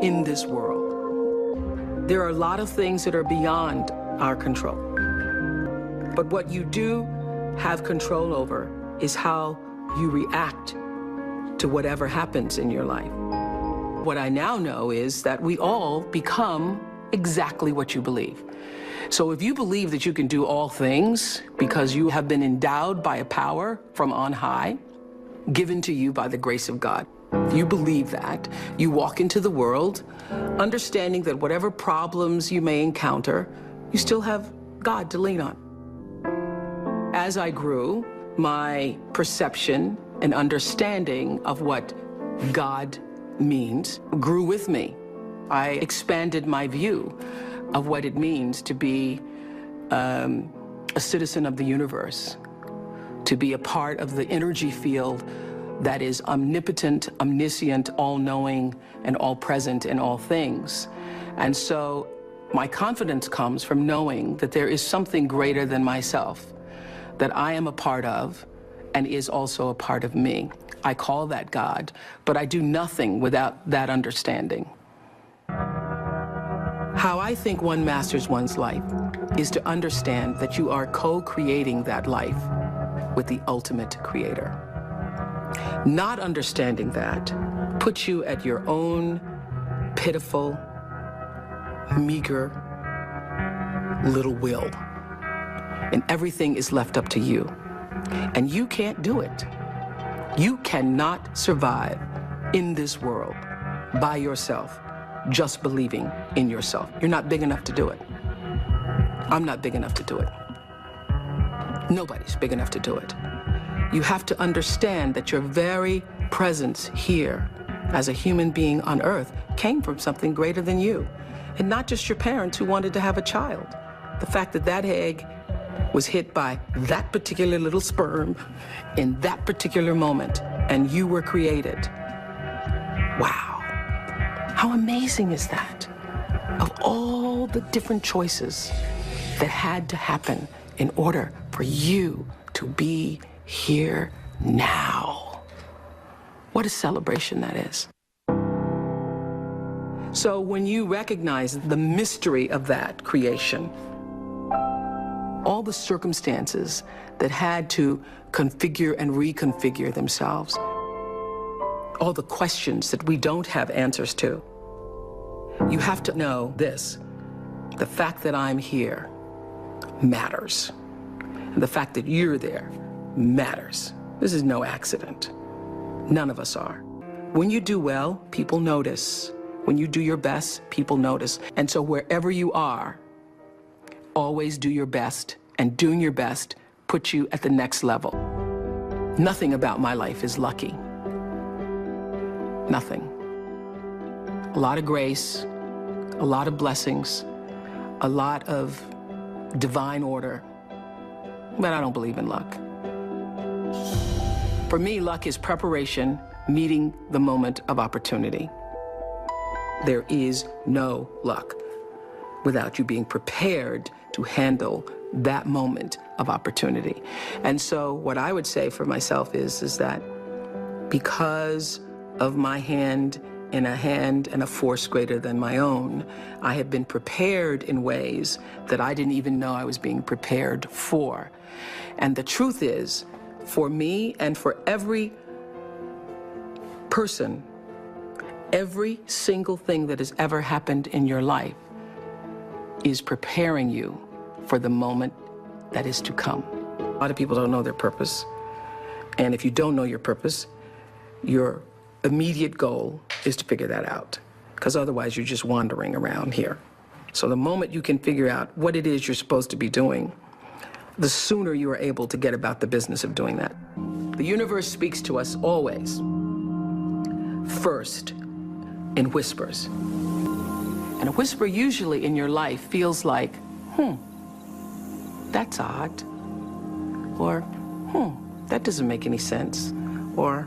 in this world. There are a lot of things that are beyond our control. But what you do have control over is how you react to whatever happens in your life. What I now know is that we all become exactly what you believe. So if you believe that you can do all things because you have been endowed by a power from on high, given to you by the grace of God, if you believe that, you walk into the world understanding that whatever problems you may encounter, you still have God to lean on. As I grew, my perception and understanding of what God means grew with me. I expanded my view of what it means to be a citizen of the universe, to be a part of the energy field that is omnipotent, omniscient, all-knowing, and all-present in all things. And so my confidence comes from knowing that there is something greater than myself, that I am a part of and is also a part of me. I call that God, but I do nothing without that understanding. How I think one masters one's life is to understand that you are co-creating that life with the ultimate creator. Not understanding that puts you at your own pitiful, meager little will. And everything is left up to you. And you can't do it. You cannot survive in this world by yourself, just believing in yourself. You're not big enough to do it. I'm not big enough to do it. Nobody's big enough to do it. You have to understand that your very presence here as a human being on earth came from something greater than you. And not just your parents who wanted to have a child. The fact that that egg was hit by that particular little sperm in that particular moment, and you were created. Wow. How amazing is that? Of all the different choices that had to happen in order for you to be here now. What a celebration that is. So when you recognize the mystery of that creation, all the circumstances that had to configure and reconfigure themselves, all the questions that we don't have answers to, you have to know this: the fact that I'm here matters. And the fact that you're there matters. This is no accident. None of us are. When you do well, people notice. When you do your best, people notice. And so wherever you are, always do your best, and doing your best puts you at the next level. Nothing about my life is lucky. Nothing. A lot of grace, a lot of blessings, a lot of divine order, but I don't believe in luck. For me, luck is preparation, meeting the moment of opportunity. There is no luck without you being prepared to handle that moment of opportunity. And so what I would say for myself is that because of my hand in a hand and a force greater than my own, I have been prepared in ways that I didn't even know I was being prepared for. And the truth is, for me and for every person, every single thing that has ever happened in your life is preparing you for the moment that is to come. A lot of people don't know their purpose. And if you don't know your purpose, your immediate goal is to figure that out, because otherwise you're just wandering around here. So the moment you can figure out what it is you're supposed to be doing, the sooner you are able to get about the business of doing that. The universe speaks to us always, first, in whispers. And a whisper usually in your life feels like, that's odd. Or, that doesn't make any sense. Or,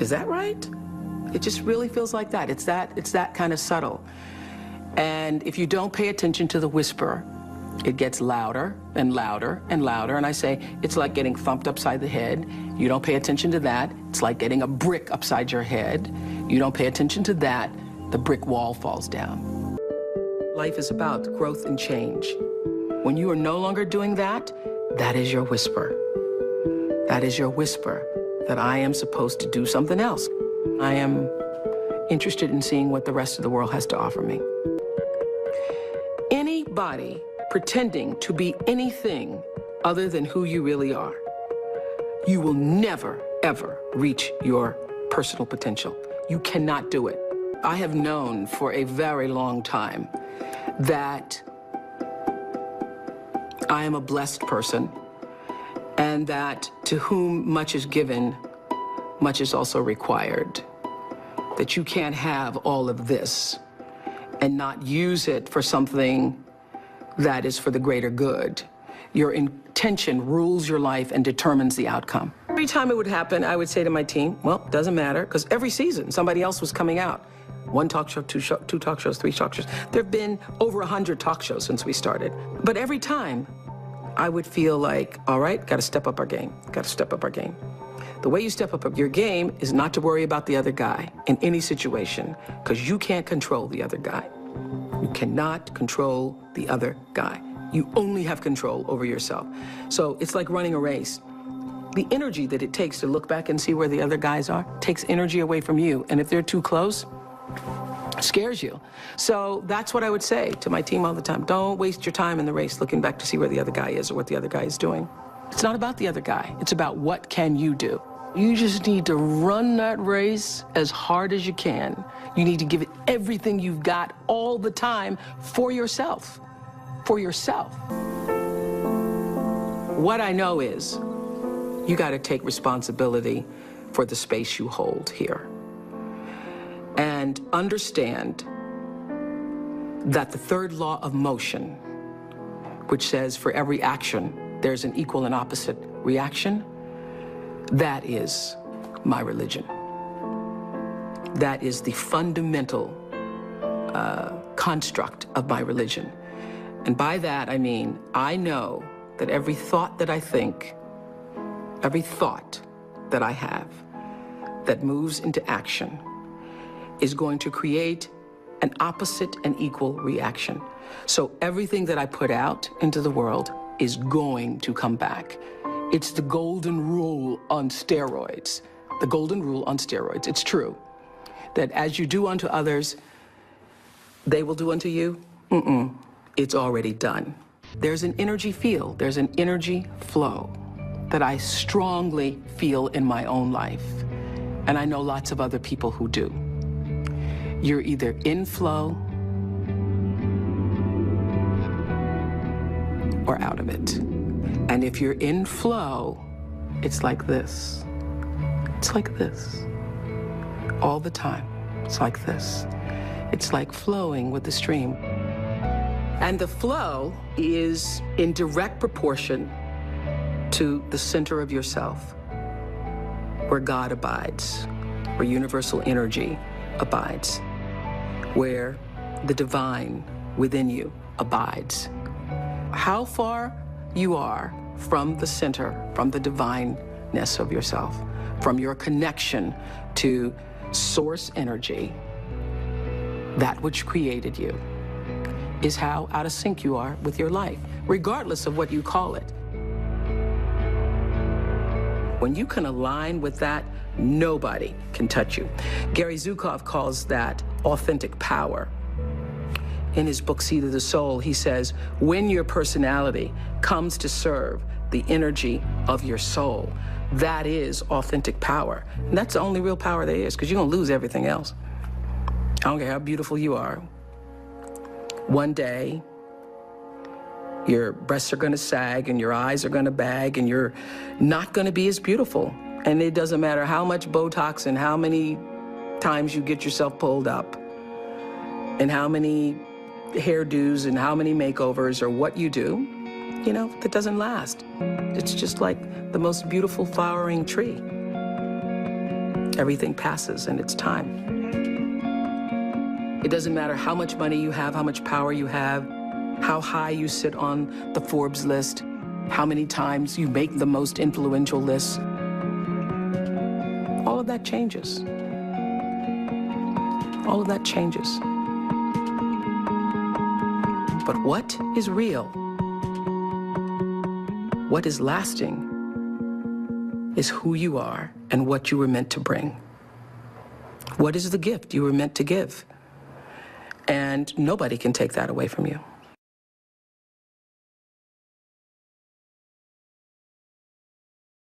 is that right? It just really feels like that. It's that kind of subtle. And if you don't pay attention to the whisper, it gets louder and louder and louder. And I say, it's like getting thumped upside the head. You don't pay attention to that, It's like getting a brick upside your head. You don't pay attention to that, the brick wall falls down. Life is about growth and change. When you are no longer doing that, that is your whisper. That is your whisper that I am supposed to do something else. I am interested in seeing what the rest of the world has to offer me. Anybody pretending to be anything other than who you really are, you will never, ever reach your personal potential. You cannot do it. I have known for a very long time that I am a blessed person, and that to whom much is given, much is also required. That you can't have all of this and not use it for something that is for the greater good. Your intention rules your life and determines the outcome. Every time it would happen, I would say to my team, well, doesn't matter, because every season somebody else was coming out. One talk show, two talk shows, three talk shows. There have been over 100 talk shows since we started. But every time, I would feel like, all right, got to step up our game, got to step up our game. The way you step up your game is not to worry about the other guy in any situation, because you can't control the other guy. You cannot control the other guy. You only have control over yourself. So it's like running a race. The energy that it takes to look back and see where the other guys are takes energy away from you. And if they're too close, it scares you. So that's what I would say to my team all the time. Don't waste your time in the race looking back to see where the other guy is or what the other guy is doing. It's not about the other guy. It's about what can you do. You just need to run that race as hard as you can. You need to give it everything you've got all the time for yourself. For yourself. What I know is you got to take responsibility for the space you hold here. And understand that the third law of motion, which says for every action, there's an equal and opposite reaction, that is my religion. That is the fundamental construct of my religion. And by that, I mean, I know that every thought that I think, every thought that I have that moves into action is going to create an opposite and equal reaction. So everything that I put out into the world is going to come back. It's the golden rule on steroids. The golden rule on steroids. It's true that as you do unto others, they will do unto you. It's already done. There's an energy field, there's an energy flow that I strongly feel in my own life. And I know lots of other people who do. You're either in flow or out of it. And if you're in flow, it's like this. It's like this. All the time. It's like this. It's like flowing with the stream. And the flow is in direct proportion to the center of yourself, where God abides, where universal energy abides, where the divine within you abides. How far you are from the center, from the divineness of yourself, from your connection to source energy, that which created you, is how out of sync you are with your life, regardless of what you call it. When you can align with that, nobody can touch you. Gary Zukov calls that authentic power. In his book, Seed of the Soul, he says, when your personality comes to serve the energy of your soul, that is authentic power. And that's the only real power there is, because you're going to lose everything else. I don't care how beautiful you are. One day, your breasts are going to sag and your eyes are going to bag and you're not going to be as beautiful. And it doesn't matter how much Botox and how many times you get yourself pulled up and how many hairdos and how many makeovers or what you do, you know, that doesn't last. It's just like the most beautiful flowering tree. Everything passes and it's time. It doesn't matter how much money you have, how much power you have, how high you sit on the Forbes list, how many times you make the most influential lists. All of that changes. All of that changes. But what is real, what is lasting, is who you are and what you were meant to bring. What is the gift you were meant to give? And nobody can take that away from you.